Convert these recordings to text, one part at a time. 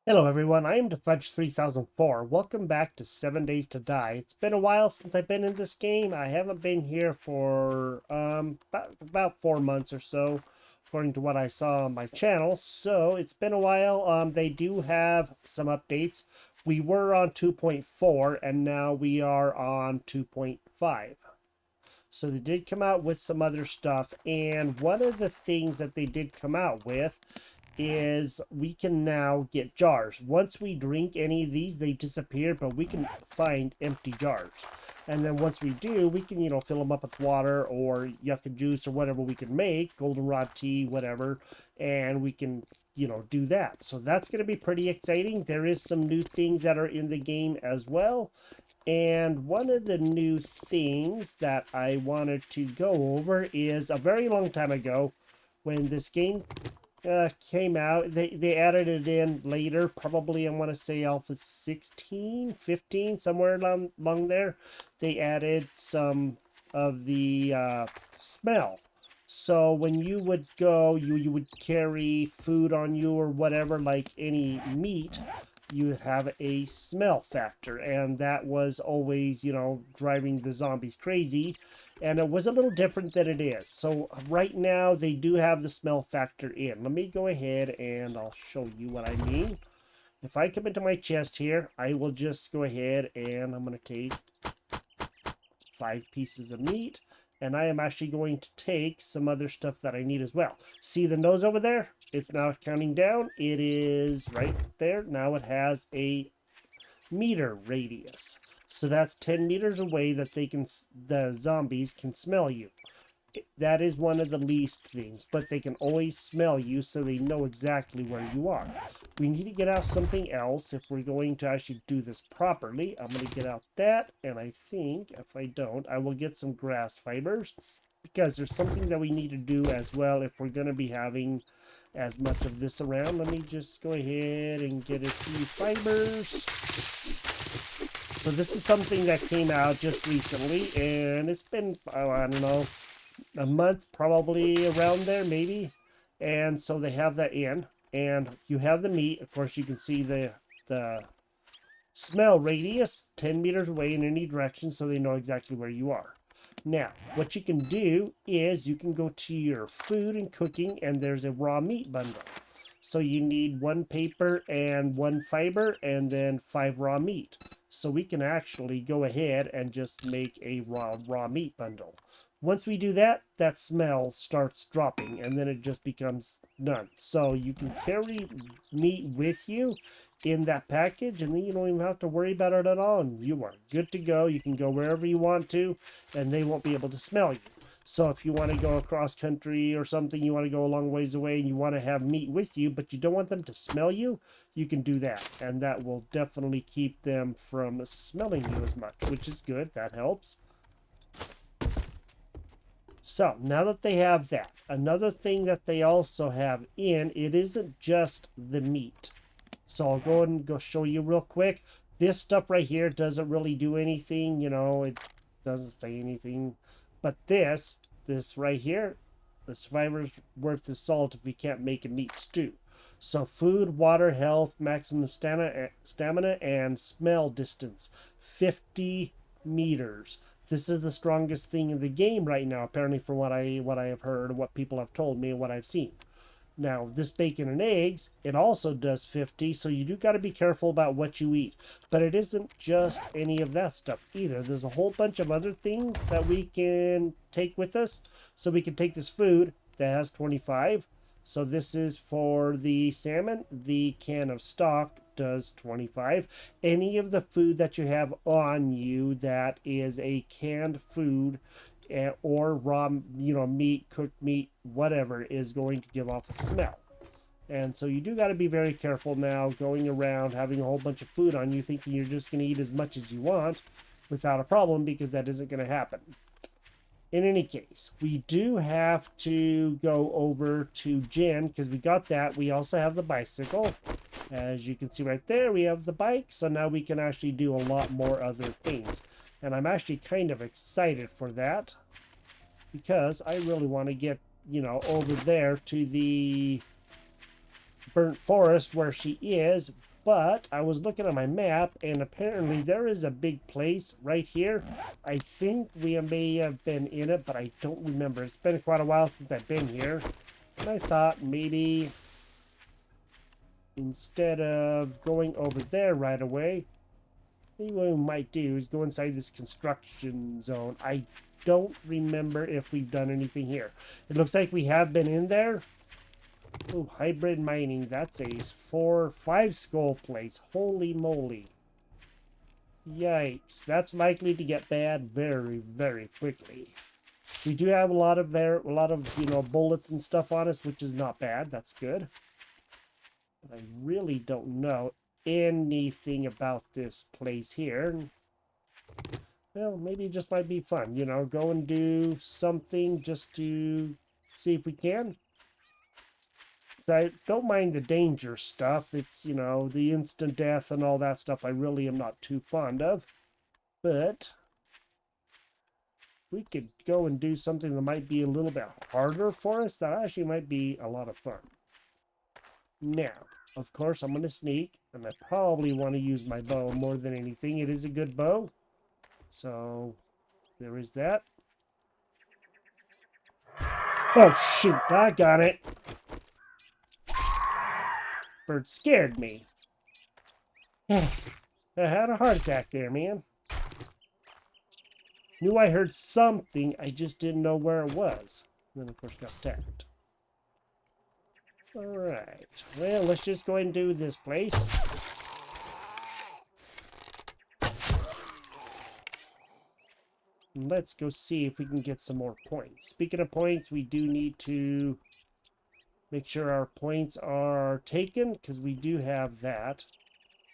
Hello everyone, I am DeFudge3004. Welcome back to 7 Days to Die. It's been a while since I've been in this game. I haven't been here for about 4 months or so, according to what I saw on my channel. So it's been a while. They do have some updates. We were on 2.4 and now we are on 2.5. So they did come out with some other stuff, and one of the things that they did come out with is we can now get jars. Once we drink any of these, they disappear, but we can find empty jars. And then once we do, we can, fill them up with water or yucca juice or whatever we can make, goldenrod tea, whatever, and we can, do that. So that's going to be pretty exciting. There is some new things that are in the game as well. And one of the new things that I wanted to go over is a very long time ago when this game came out, they added it in later, probably I want to say Alpha 16, 15, somewhere along there. They added some of the smell. So when you would go, you would carry food on you or whatever, like any meat, you have a smell factor, and that was always, driving the zombies crazy, and it was a little different than it is. So right now they do have the smell factor in. Let me go ahead and I'll show you what I mean. If I come into my chest here, I will just go ahead and I'm going to take 5 pieces of meat, and I am actually going to take some other stuff that I need as well. See the nose over there? It's now counting down. It is right there. Now it has a meter radius. So that's 10 meters away that the zombies can smell you. That is one of the least things, but they can always smell you, so they know exactly where you are. We need to get out something else if we're going to actually do this properly. I'm going to get out that, and I think if I don't, I will get some grass fibers, because there's something that we need to do as well if we're going to be having as much of this around. Let me just go ahead and get a few fibers. So this is something that came out just recently, and it's been, I don't know, a month, probably around there, maybe. And so they have that in, and you have the meat. Of course, you can see the smell radius 10 meters away in any direction, so they know exactly where you are. Now, what you can do is you can go to your food and cooking, and there's a raw meat bundle. So you need 1 paper and 1 fiber, and then 5 raw meat. So we can actually go ahead and just make a raw meat bundle. Once we do that, that smell starts dropping, and then it just becomes none. So you can carry meat with you in that package, and then you don't even have to worry about it at all, and you are good to go. You can go wherever you want to, and they won't be able to smell you. So if you want to go across country or something, you want to go a long ways away and you want to have meat with you, but you don't want them to smell you, you can do that. And that will definitely keep them from smelling you as much, which is good. That helps. So now that they have that, another thing that they also have in, it isn't just the meat. So I'll go and show you real quick. This stuff right here doesn't really do anything, it doesn't say anything. But this right here, the survivor's worth the salt if we can't make a meat stew. So food, water, health, maximum stamina, and smell distance, 50 meters. This is the strongest thing in the game right now, apparently, from what I have heard, what people have told me, and what I've seen. Now, this bacon and eggs, it also does 50, so you do got to be careful about what you eat. But it isn't just any of that stuff either. There's a whole bunch of other things that we can take with us. So we can take this food that has 25. So this is for the salmon. The can of stock does 25. Any of the food that you have on you that is a canned food or raw, meat, cooked meat, whatever, is going to give off a smell. And so you do got to be very careful now going around having a whole bunch of food on you thinking you're just going to eat as much as you want without a problem, because that isn't going to happen. In any case, we do have to go over to Jen because we got that. We also have the bicycle. As you can see right there, we have the bike. So now we can actually do a lot more other things. And I'm actually kind of excited for that because I really want to get, over there to the burnt forest where she is. But I was looking at my map, and apparently there is a big place right here. I think we may have been in it, but I don't remember. It's been quite a while since I've been here. And I thought maybe instead of going over there right away, maybe what we might do is go inside this construction zone. I don't remember if we've done anything here. It looks like we have been in there. Oh, hybrid mining. That's a 4-5 skull place. Holy moly. Yikes. That's likely to get bad very, very quickly. We do have a lot of bullets and stuff on us, which is not bad. That's good. But I really don't know anything about this place here. Well, maybe it just might be fun, go and do something just to see if we can. I don't mind the danger stuff. It's, the instant death and all that stuff I really am not too fond of. But we could go and do something that might be a little bit harder for us. That actually might be a lot of fun. Now, of course, I'm going to sneak, and I probably want to use my bow more than anything. It is a good bow. So, there is that. Oh, shoot. I got it. Bird scared me. I had a heart attack there, man. Knew I heard something, I just didn't know where it was. And then, of course, got attacked. Alright. Well, let's just go ahead and do this place. And let's go see if we can get some more points. Speaking of points, we do need to make sure our points are taken, because we do have that.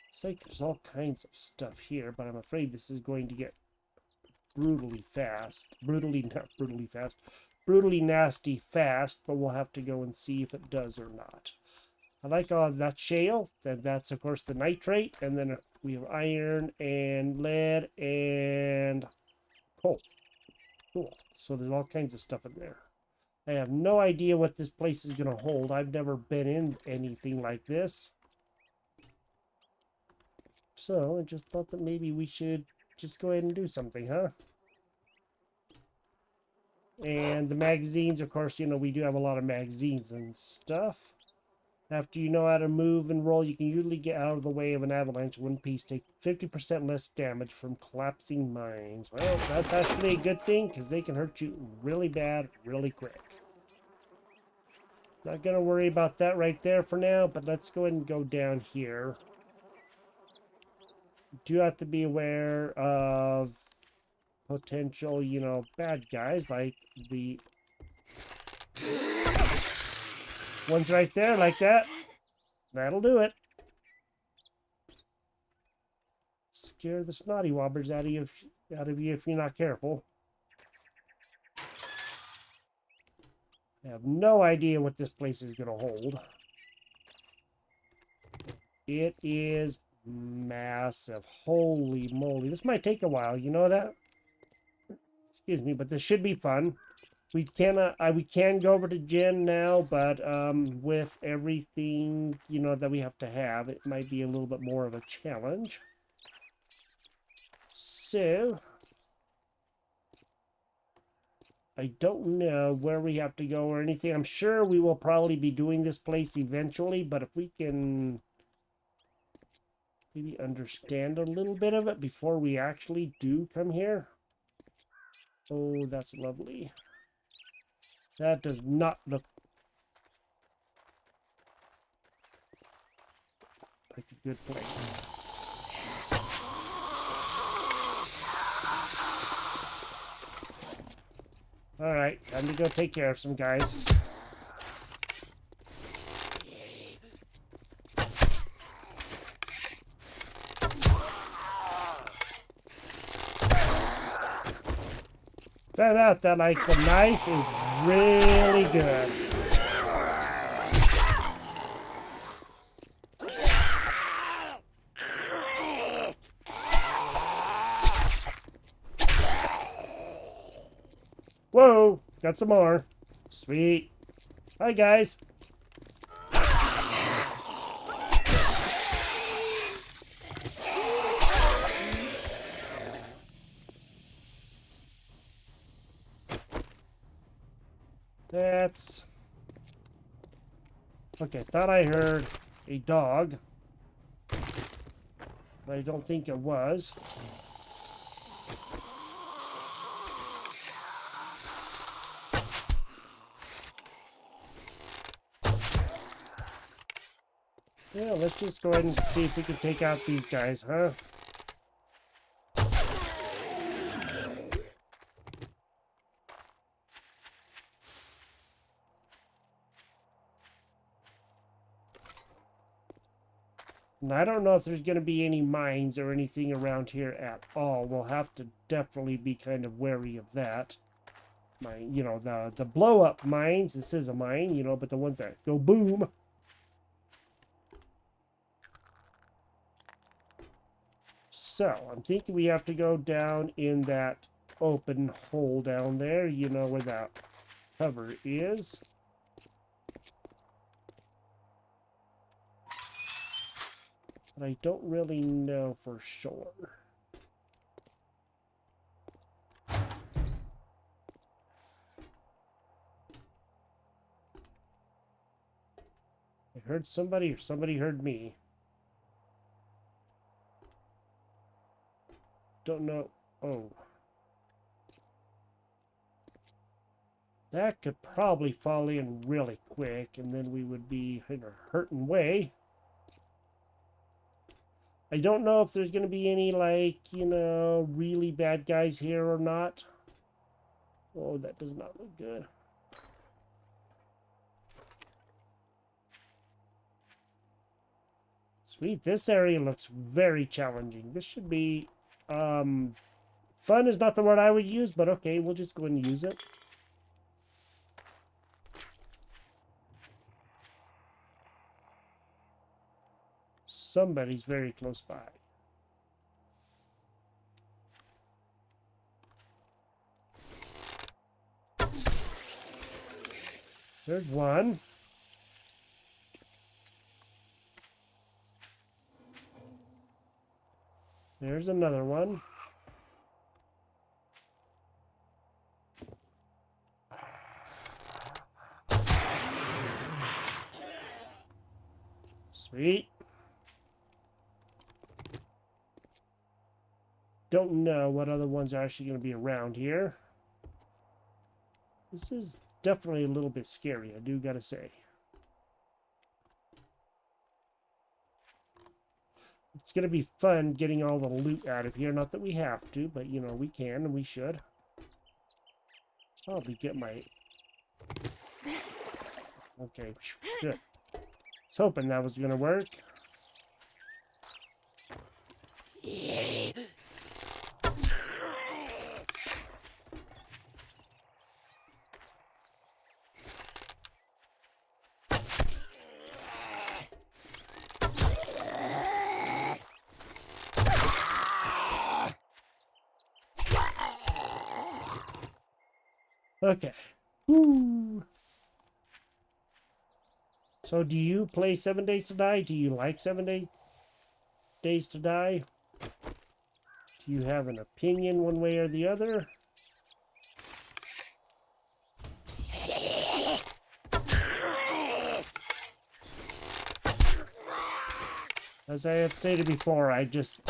It's like there's all kinds of stuff here, but I'm afraid this is going to get brutally nasty fast, but we'll have to go and see if it does or not. I like all that shale. That's of course the nitrate, and then we have iron and lead and coal. Cool. So there's all kinds of stuff in there. I have no idea what this place is going to hold. I've never been in anything like this. So I just thought that maybe we should just go ahead and do something, huh? And the magazines, of course, we do have a lot of magazines and stuff. After you know how to move and roll, you can usually get out of the way of an avalanche. One piece take 50% less damage from collapsing mines. Well, that's actually a good thing, because they can hurt you really bad, really quick. Not going to worry about that right there for now, but let's go ahead and go down here. You do have to be aware of potential, bad guys, like the ones right there, like that. That'll do it. Scare the snotty wobbers out of you if you're not careful. I have no idea what this place is going to hold. It is massive. Holy moly. This might take a while. You know that? Excuse me, but this should be fun. We can go over to Jen now, but with everything, that we have to have, it might be a little bit more of a challenge. So, I don't know where we have to go or anything. I'm sure we will probably be doing this place eventually, but if we can maybe understand a little bit of it before we actually do come here. Oh, that's lovely. That does not look like a good place. Alright, time to go take care of some guys. Found out that, like, the knife is really good. Whoa, got some more. Sweet. Hi, guys. That's... Okay, thought I heard a dog. But I don't think it was. Yeah, let's just go ahead and see if we can take out these guys, huh? And I don't know if there's going to be any mines or anything around here at all. We'll have to definitely be kind of wary of that. You know, the blow-up mines, this is a mine, you know, but the ones that go boom. So, I'm thinking we have to go down in that open hole down there, you know, where that cover is. But I don't really know for sure. I heard somebody or somebody heard me. Don't know. Oh. That could probably fall in really quick, and then we would be in a hurting way. I don't know if there's going to be any, like, you know, really bad guys here or not. Oh, that does not look good. Sweet, this area looks very challenging. This should be, fun is not the word I would use, but okay, we'll just go ahead and use it. Somebody's very close by. There's one. There's another one. Sweet. Don't know what other ones are actually going to be around here. This is definitely a little bit scary, I do gotta say. It's gonna be fun getting all the loot out of here. Not that we have to, but you know, we can and we should. Probably get my... Okay, good. I was hoping that was gonna work. Okay. Woo. So do you play 7 Days to Die? Do you like 7 Days to Die? Do you have an opinion one way or the other? As I have stated before, I just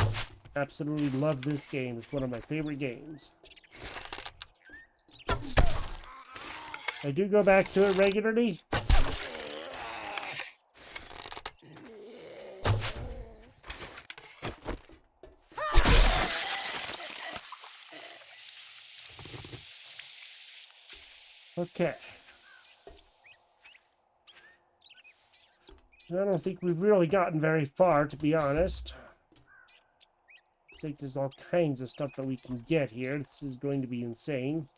absolutely love this game. It's one of my favorite games. I do go back to it regularly. Okay. I don't think we've really gotten very far, to be honest. I think there's all kinds of stuff that we can get here. This is going to be insane.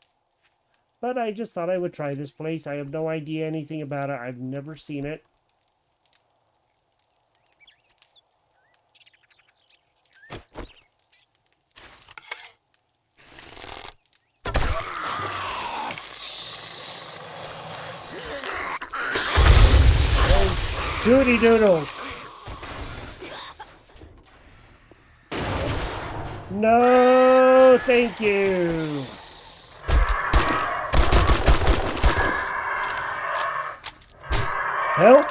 But I just thought I would try this place. I have no idea anything about it. I've never seen it. Oh, shooty doodles! No, thank you! Help!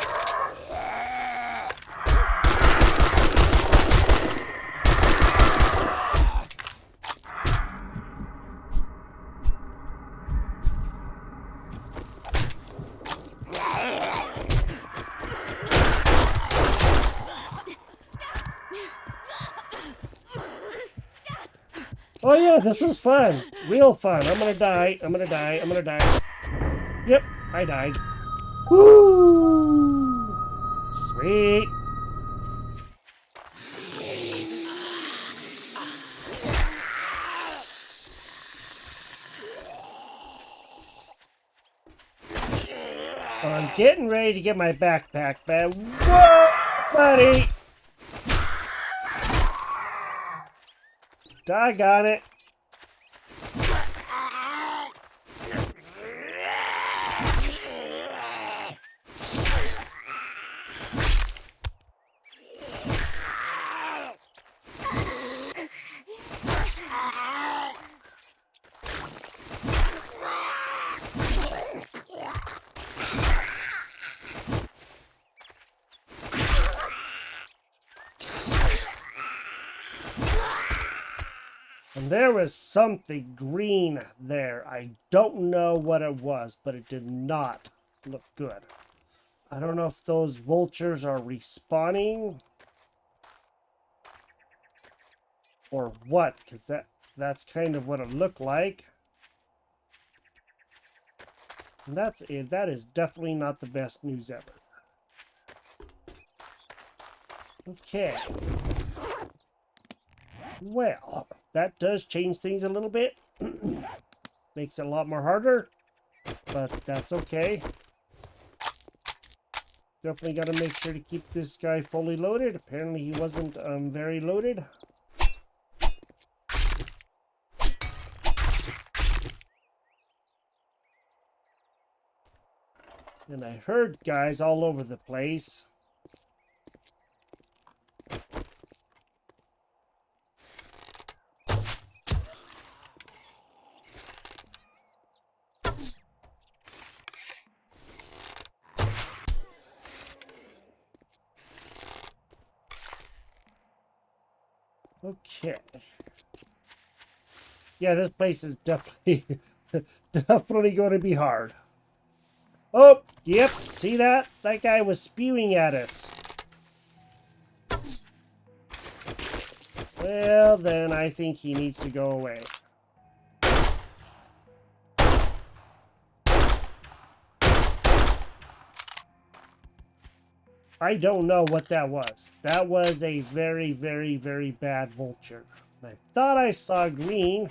Oh yeah, this is fun. Real fun. I'm gonna die. I'm gonna die. I'm gonna die. Yep, I died. Woo! Sweet. I'm getting ready to get my backpack back. Whoa, buddy! Doggone it. And there was something green there. I don't know what it was, but it did not look good. I don't know if those vultures are respawning or what, because that's kind of what it looked like. And that's it. That is definitely not the best news ever. Okay. Well, that does change things a little bit. Makes it a lot more harder, but that's okay. Definitely got to make sure to keep this guy fully loaded. Apparently he wasn't very loaded. And I heard guys all over the place. Okay. Yeah, this place is definitely definitely going to be hard. Oh, yep, see that? That guy was spewing at us. Well, then I think he needs to go away. I don't know what that was. That was a very, very, very bad vulture. I thought I saw green,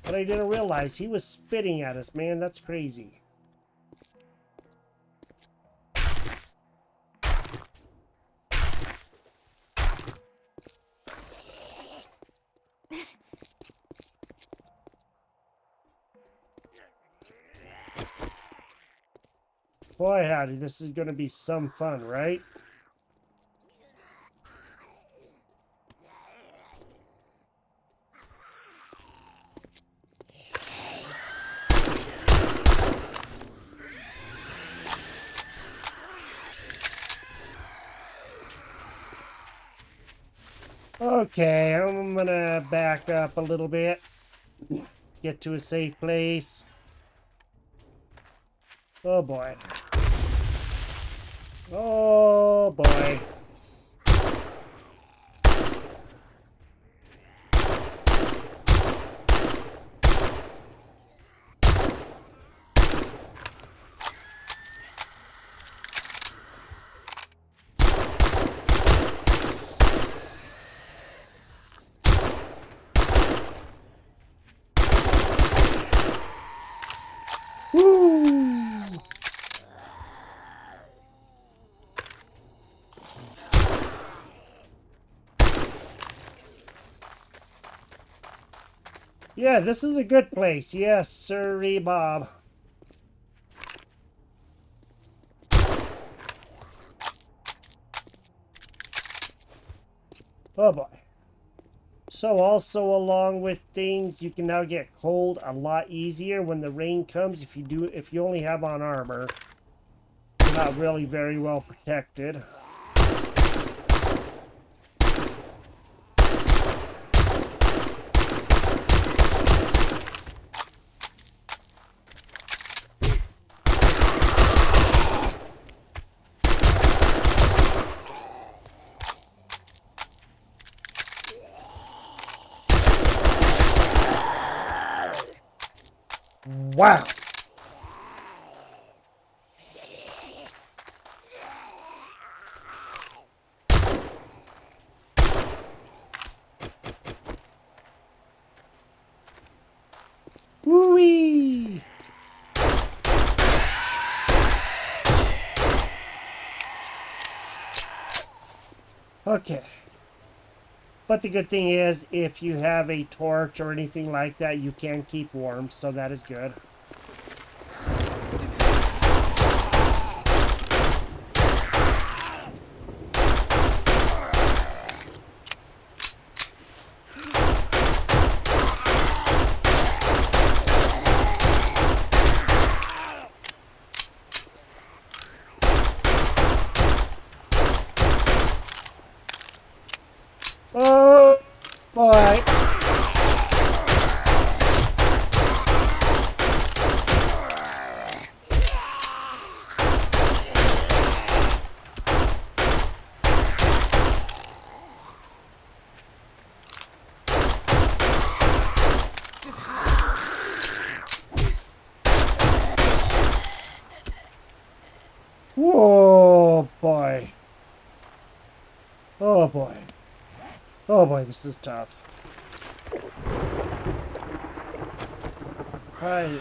but I didn't realize he was spitting at us, man. That's crazy. Boy, howdy, this is going to be some fun, right? Okay, I'm going to back up a little bit. Get to a safe place. Oh, boy. Oh, boy. Woo! Yeah, this is a good place. Yes, sirree, Bob. Oh boy. So also along with things, you can now get cold a lot easier when the rain comes if you only have on armor. not really very well protected. Wow. Woo-wee. Okay. But the good thing is, if you have a torch or anything like that, you can keep warm, so that is good. Oh, boy. Whoa, boy. Oh, boy. Oh, boy, this is tough. Right.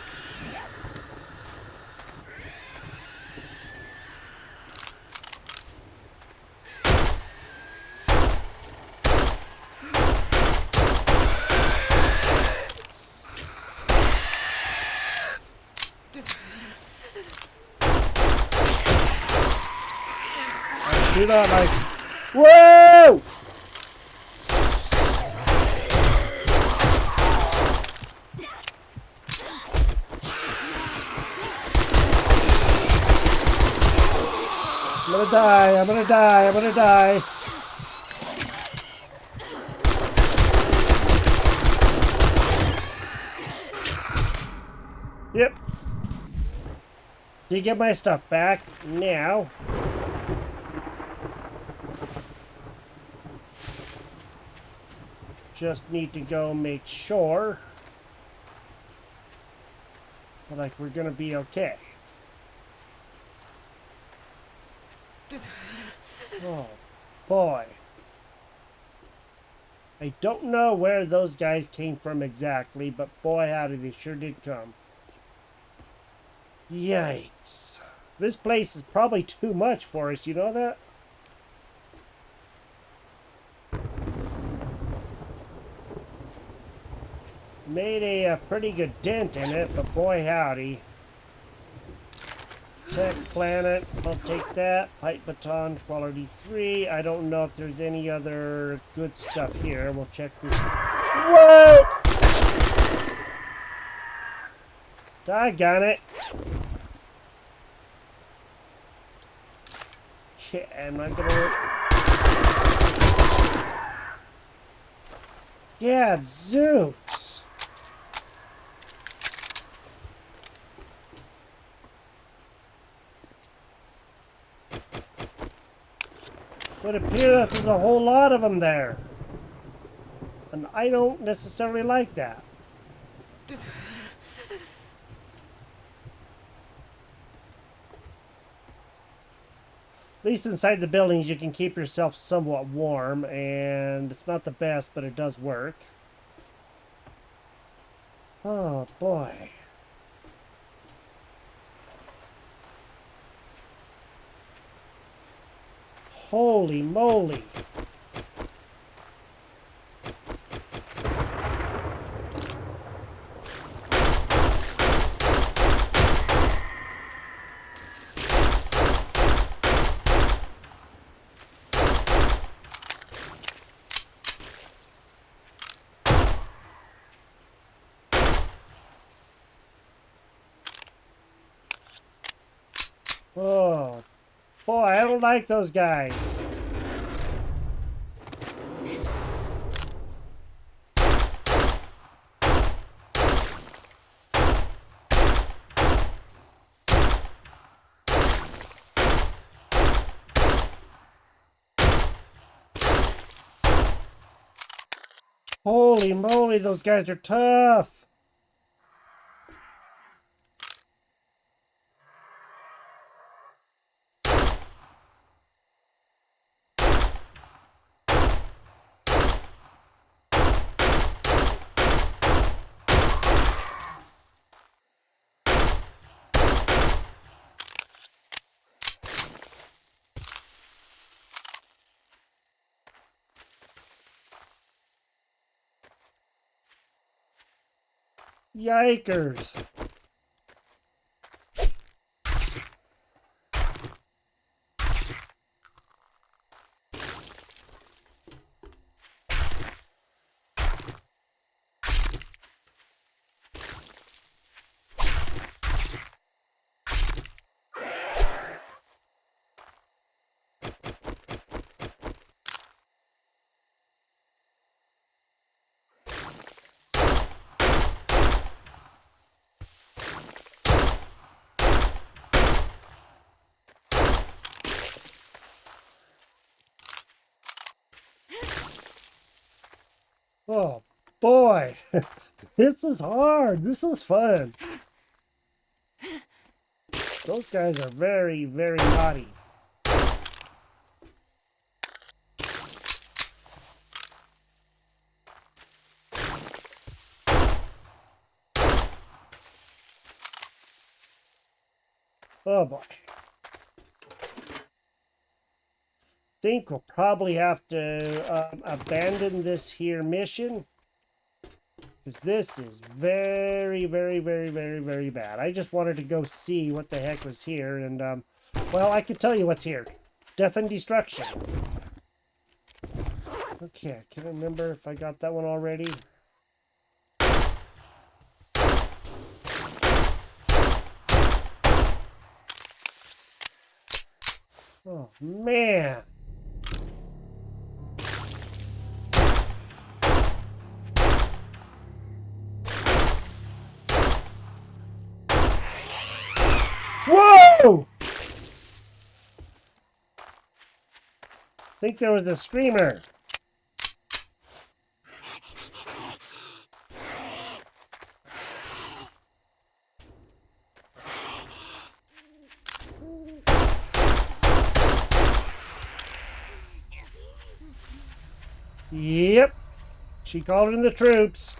Do not like... Whoa! I'm gonna die, I'm gonna die, I'm gonna die. Yep. You get my stuff back now. Just need to go make sure that, like, we're gonna be okay. Oh boy. I don't know where those guys came from exactly, but boy howdy, they sure did come. Yikes. This place is probably too much for us, you know that? Made a pretty good dent in it, but boy howdy. Tech planet, I'll take that. Pipe baton, quality 3. I don't know if there's any other good stuff here. We'll check this. Whoa! Doggone it. Okay, am I gonna... Yeah, zoots. Would appear that there's a whole lot of them there. And I don't necessarily like that. At least inside the buildings you can keep yourself somewhat warm, and it's not the best, but it does work. Oh boy. Holy moly. Oh, boy, I don't like those guys. Holy moly, those guys are tough. Yikers. Oh, boy. This is hard. This is fun. Those guys are very, very naughty. Oh, boy. Think we'll probably have to abandon this here mission. Because this is very, very, very, very, very bad. I just wanted to go see what the heck was here. And, well, I can tell you what's here. Death and destruction. Okay, I can't remember if I got that one already. Oh, man. Whoa! I think there was a screamer. Yep. She called in the troops.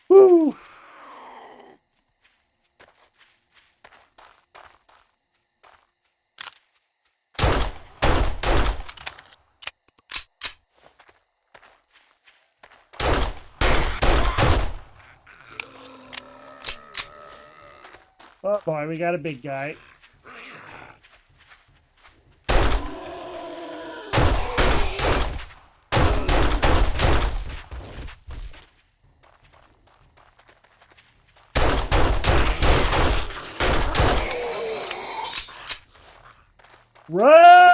Woo! Oh boy, we got a big guy. Run!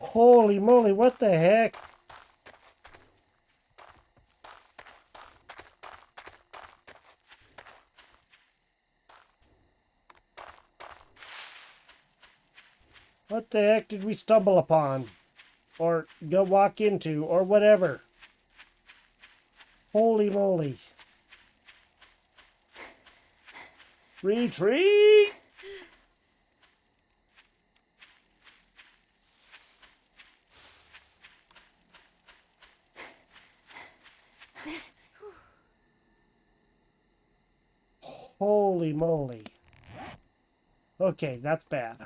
Holy moly, what the heck? What the heck did we stumble upon? Or go walk into, or whatever. Holy moly. Retreat! Holy moly. Okay, that's bad.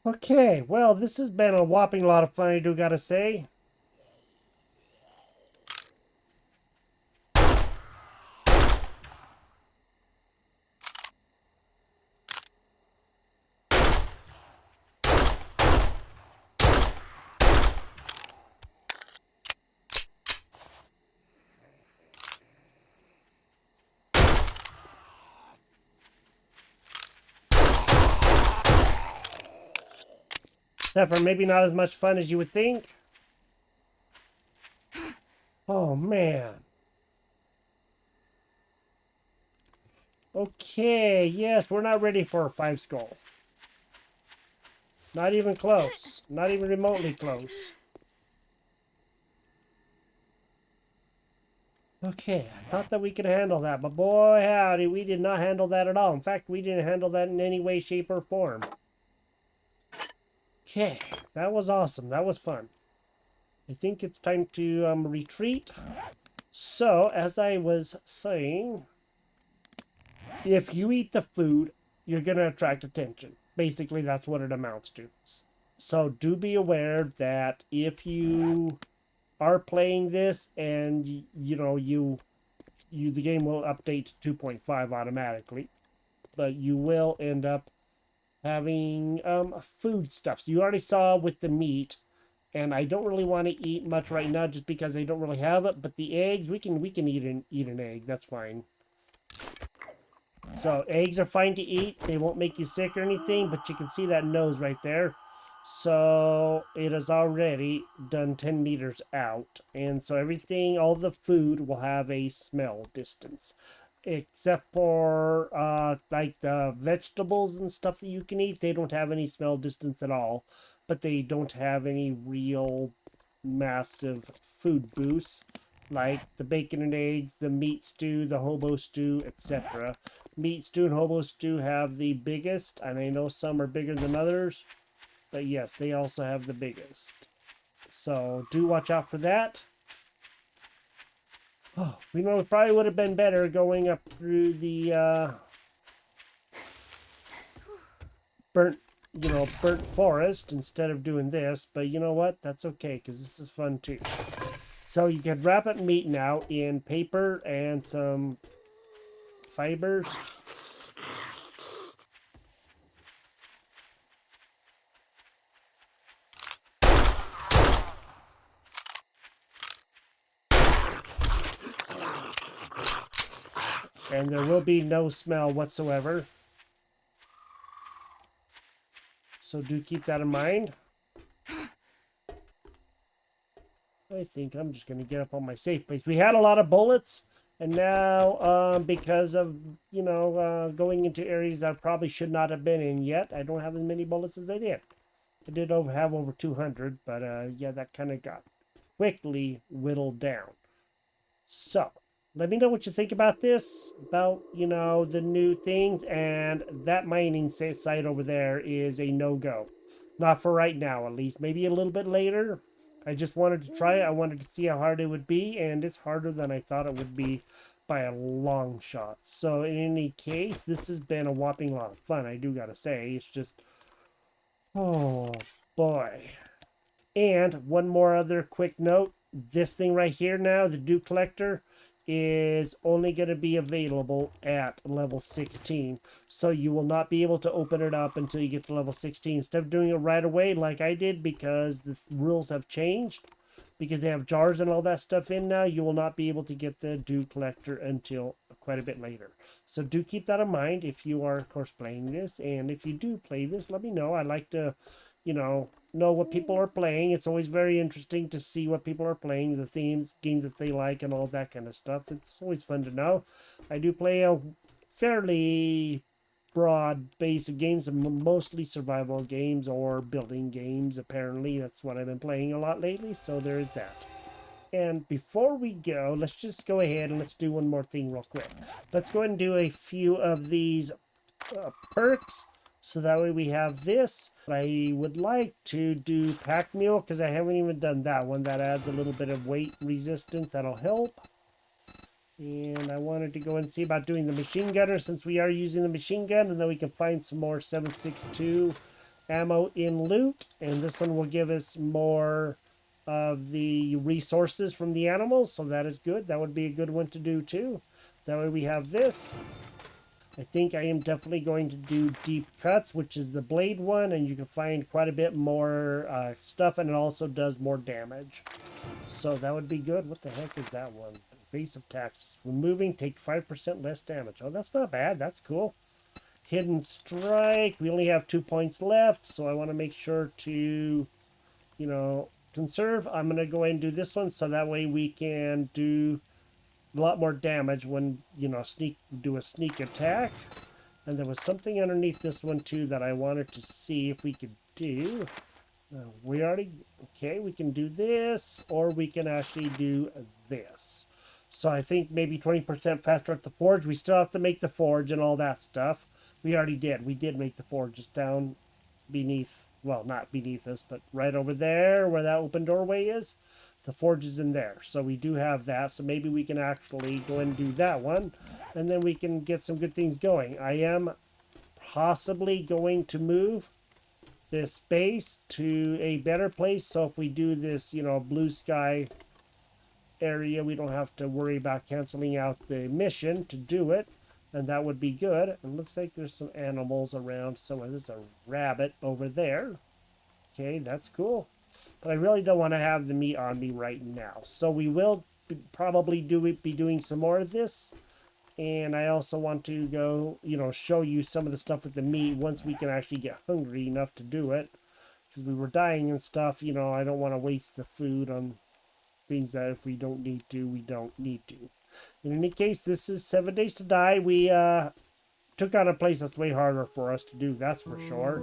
Okay, well, this has been a whopping lot of fun, I do gotta say. Except for maybe not as much fun as you would think. Oh, man. Okay, yes, we're not ready for a 5 skull. Not even close. Not even remotely close. Okay, I thought that we could handle that, but boy howdy, we did not handle that at all. In fact, we didn't handle that in any way, shape, or form. Okay, that was awesome. That was fun. I think it's time to retreat. So, as I was saying, if you eat the food, you're going to attract attention. Basically, that's what it amounts to. So, do be aware that if you are playing this and the game will update to 2.5 automatically, but you will end up having food stuff. So you already saw with the meat, and I don't really want to eat much right now just because I don't really have it. But the eggs, we can eat an egg. That's fine. So eggs are fine to eat. They won't make you sick or anything. But you can see that nose right there. So it is already done 10 meters out, and so everything, all the food will have a smell distance, except for like the vegetables and stuff that you can eat. They don't have any smell distance at all, but they don't have any real massive food boosts like the bacon and eggs, the meat stew, the hobo stew, etc. Meat stew and hobo stew have the biggest, and I know some are bigger than others, but yes, they also have the biggest. So do watch out for that. Oh, we know it probably would have been better going up through the burnt, burnt forest instead of doing this. But you know what? That's okay, because this is fun too. So you can wrap up meat now in paper and some fibers. And there will be no smell whatsoever. So do keep that in mind. I think I'm just going to get up on my safe place. We had a lot of bullets, and now because of, going into areas I probably should not have been in yet, I don't have as many bullets as I did. I did have over 200, but yeah, that kind of got quickly whittled down. So, let me know what you think about this, about, the new things, and that mining site over there is a no-go. Not for right now, at least. Maybe a little bit later. I just wanted to try it. I wanted to see how hard it would be, and it's harder than I thought it would be by a long shot. So, in any case, this has been a whopping lot of fun, I do gotta say. It's just, oh boy. And one more other quick note. This thing right here now, the Dew Collector, is only going to be available at level 16. So you will not be able to open it up until you get to level 16. Instead of doing it right away like I did, because the rules have changed, because they have jars and all that stuff in now, you will not be able to get the Dew Collector until quite a bit later. So do keep that in mind if you are, of course, playing this. And if you do play this, let me know. I like to, know what people are playing. It's always very interesting to see what people are playing, the themes, games that they like, and all that kind of stuff. It's always fun to know. I do play a fairly broad base of games, mostly survival games or building games. Apparently, that's what I've been playing a lot lately, so there is that. And before we go, let's just go ahead and let's do one more thing real quick. Let's go ahead and do a few of these perks. So that way we have this. I would like to do pack mule because I haven't even done that one. That adds a little bit of weight resistance. That'll help. And I wanted to go and see about doing the machine gunner since we are using the machine gun. And then we can find some more 7.62 ammo in loot, and this one will give us more of the resources from the animals, so that is good. That would be a good one to do too. That way we have this. I think I am definitely going to do deep cuts, which is the blade one, and you can find quite a bit more stuff, and it also does more damage. So that would be good. What the heck is that one? Evasive taxes. Removing, take 5% less damage. Oh, that's not bad. That's cool. Hidden strike. We only have 2 points left, so I want to make sure to, conserve. I'm going to go ahead and do this one, so that way we can do a lot more damage when, do a sneak attack. And there was something underneath this one, too, that I wanted to see if we could do. We can do this, or we can actually do this. So I think maybe 20% faster at the forge. We still have to make the forge and all that stuff. We already did. We did make the forge just down beneath, well, not beneath us, but right over there where that open doorway is. The forge is in there. So we do have that. So maybe we can actually go and do that one. And then we can get some good things going. I am possibly going to move this base to a better place. So if we do this, blue sky area, we don't have to worry about canceling out the mission to do it. And that would be good. It looks like there's some animals around somewhere. There's a rabbit over there. Okay, that's cool. But I really don't want to have the meat on me right now. So we will probably be doing some more of this. And I also want to go, show you some of the stuff with the meat once we can actually get hungry enough to do it. Because we were dying and stuff, I don't want to waste the food on things that if we don't need to, we don't need to. In any case, this is 7 Days to Die. We took out a place that's way harder for us to do, that's for sure.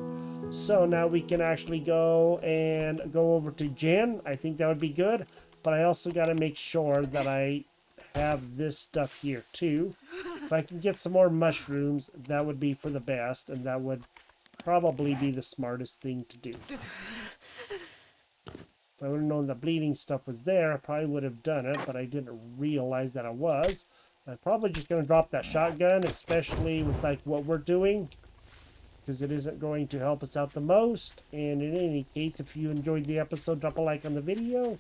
So now we can actually go over to Jen. I think that would be good. But I also got to make sure that I have this stuff here too. If I can get some more mushrooms, that would be for the best, and that would probably be the smartest thing to do. If I would have known the bleeding stuff was there, I probably would have done it, but I didn't realize that it was. I'm probably just going to drop that shotgun, especially with like what we're doing, because it isn't going to help us out the most. And in any case, if you enjoyed the episode, drop a like on the video.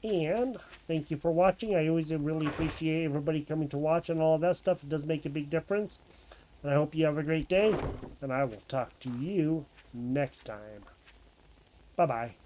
And thank you for watching. I always really appreciate everybody coming to watch and all of that stuff. It does make a big difference. And I hope you have a great day. And I will talk to you next time. Bye-bye.